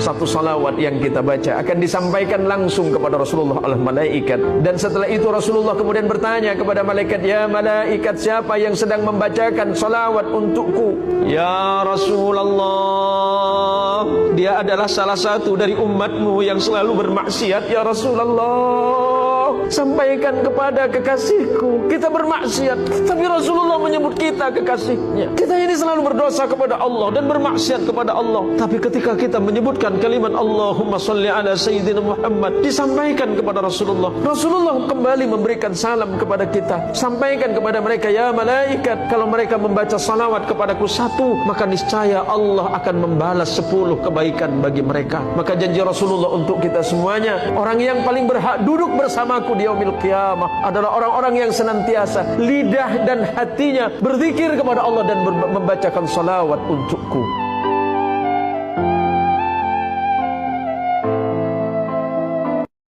satu salawat yang kita baca akan disampaikan langsung kepada Rasulullah oleh malaikat. Dan setelah itu Rasulullah kemudian bertanya kepada malaikat, ya malaikat, siapa yang sedang membacakan salawat untukku? Ya Rasulullah, dia adalah salah satu dari umatmu yang selalu bermaksiat. Ya Rasulullah, sampaikan kepada kekasihku, kita bermaksiat, tapi Rasulullah menyebut kita kekasihnya. Kita ini selalu berdosa kepada Allah dan bermaksiat kepada Allah, tapi ketika kita menyebutkan kalimat Allahumma salli ala Sayyidina Muhammad, disampaikan kepada Rasulullah. Rasulullah kembali memberikan salam kepada kita. Sampaikan kepada mereka, ya malaikat, kalau mereka membaca salawat kepadaku satu, maka niscaya Allah akan membalas 10 kebaikan bagi mereka. Maka janji Rasulullah untuk kita semuanya, orang yang paling berhak duduk bersamaku di yaumil qiyamah adalah orang-orang yang senantiasa lidah dan hatinya berzikir kepada Allah dan membacakan salawat untukku.